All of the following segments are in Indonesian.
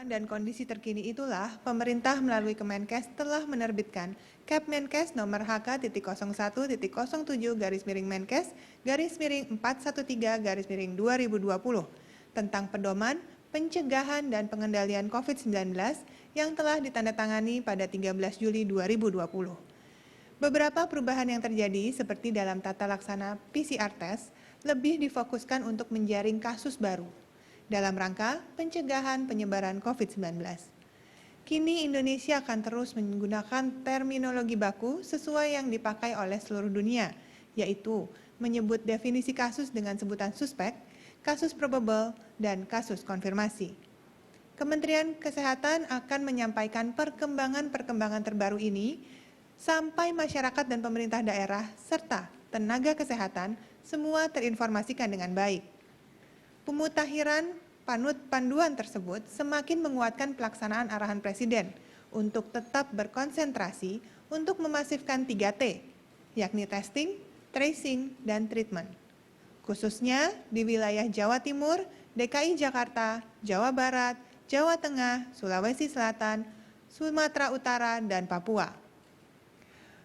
Dan kondisi terkini itulah, pemerintah melalui Kemenkes telah menerbitkan Kepmenkes nomor HK-01-07-Menkes-413-2020 tentang pedoman, pencegahan, dan pengendalian COVID-19 yang telah ditandatangani pada 13 Juli 2020. Beberapa perubahan yang terjadi seperti dalam tata laksana PCR test lebih difokuskan untuk menjaring kasus baru dalam rangka pencegahan penyebaran COVID-19. Kini Indonesia akan terus menggunakan terminologi baku sesuai yang dipakai oleh seluruh dunia, yaitu menyebut definisi kasus dengan sebutan suspek, kasus probable, dan kasus konfirmasi. Kementerian Kesehatan akan menyampaikan perkembangan terbaru ini sampai masyarakat dan pemerintah daerah serta tenaga kesehatan semua terinformasikan dengan baik. Pemutakhiran panduan tersebut semakin menguatkan pelaksanaan arahan Presiden untuk tetap berkonsentrasi untuk memasifkan 3T, yakni testing, tracing, dan treatment. Khususnya di wilayah Jawa Timur, DKI Jakarta, Jawa Barat, Jawa Tengah, Sulawesi Selatan, Sumatera Utara, dan Papua.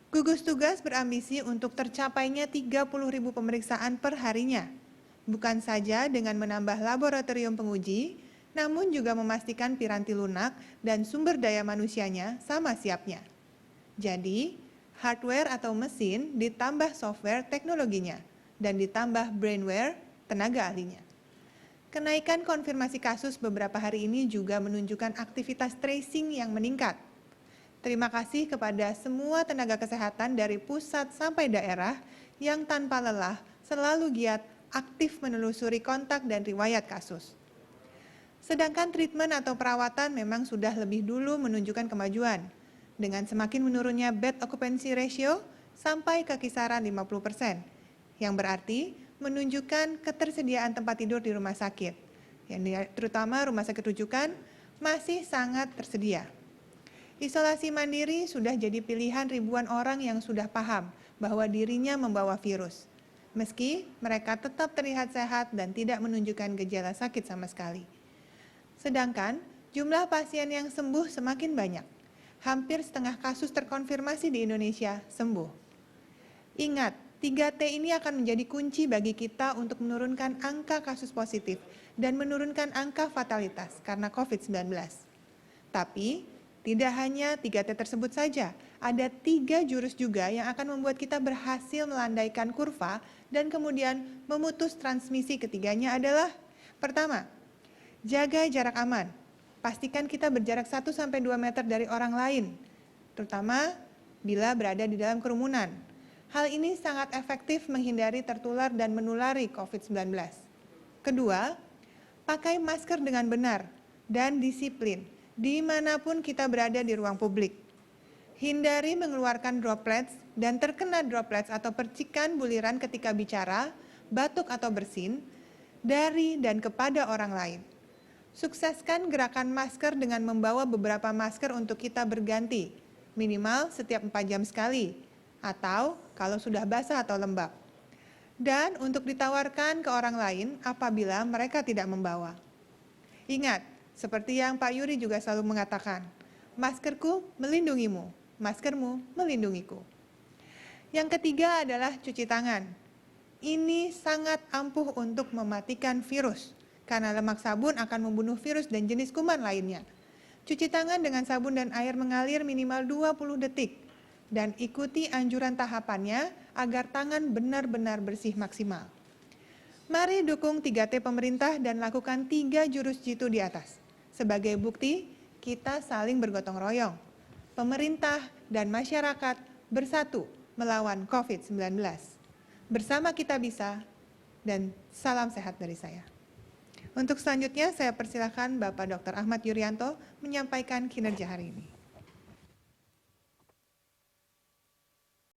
Gugus tugas berambisi untuk tercapainya 30.000 pemeriksaan per harinya, bukan saja dengan menambah laboratorium penguji, namun juga memastikan piranti lunak dan sumber daya manusianya sama siapnya. Jadi, hardware atau mesin ditambah software teknologinya, dan ditambah brainware tenaga ahlinya. Kenaikan konfirmasi kasus beberapa hari ini juga menunjukkan aktivitas tracing yang meningkat. Terima kasih kepada semua tenaga kesehatan dari pusat sampai daerah yang tanpa lelah selalu giat aktif menelusuri kontak dan riwayat kasus. Sedangkan treatment atau perawatan memang sudah lebih dulu menunjukkan kemajuan, dengan semakin menurunnya bed occupancy ratio sampai ke kisaran 50%, yang berarti menunjukkan ketersediaan tempat tidur di rumah sakit, yang terutama rumah sakit rujukan masih sangat tersedia. Isolasi mandiri sudah jadi pilihan ribuan orang yang sudah paham bahwa dirinya membawa virus, meski mereka tetap terlihat sehat dan tidak menunjukkan gejala sakit sama sekali. Sedangkan jumlah pasien yang sembuh semakin banyak. Hampir setengah kasus terkonfirmasi di Indonesia sembuh. Ingat, 3T ini akan menjadi kunci bagi kita untuk menurunkan angka kasus positif dan menurunkan angka fatalitas karena COVID-19. Tapi, tidak hanya 3T tersebut saja, ada 3 jurus juga yang akan membuat kita berhasil melandaikan kurva dan kemudian memutus transmisi. Ketiganya adalah: pertama, jaga jarak aman. Pastikan kita berjarak 1-2 meter dari orang lain, terutama bila berada di dalam kerumunan. Hal ini sangat efektif menghindari tertular dan menulari COVID-19. Kedua, pakai masker dengan benar dan disiplin dimanapun kita berada di ruang publik. Hindari mengeluarkan droplets dan terkena droplets atau percikan buliran ketika bicara, batuk atau bersin, dari dan kepada orang lain. Sukseskan gerakan masker dengan membawa beberapa masker untuk kita berganti, minimal setiap 4 jam sekali, atau kalau sudah basah atau lembab. Dan untuk ditawarkan ke orang lain apabila mereka tidak membawa. Ingat, seperti yang Pak Yuri juga selalu mengatakan, maskerku melindungimu, maskermu melindungiku. Yang ketiga adalah cuci tangan. Ini sangat ampuh untuk mematikan virus, karena lemak sabun akan membunuh virus dan jenis kuman lainnya. Cuci tangan dengan sabun dan air mengalir minimal 20 detik, dan ikuti anjuran tahapannya agar tangan benar-benar bersih maksimal. Mari dukung 3T pemerintah dan lakukan 3 jurus jitu di atas. Sebagai bukti, kita saling bergotong royong. Pemerintah dan masyarakat bersatu melawan COVID-19. Bersama kita bisa, dan salam sehat dari saya. Untuk selanjutnya, saya persilakan Bapak Dr. Ahmad Yuryanto menyampaikan kinerja hari ini.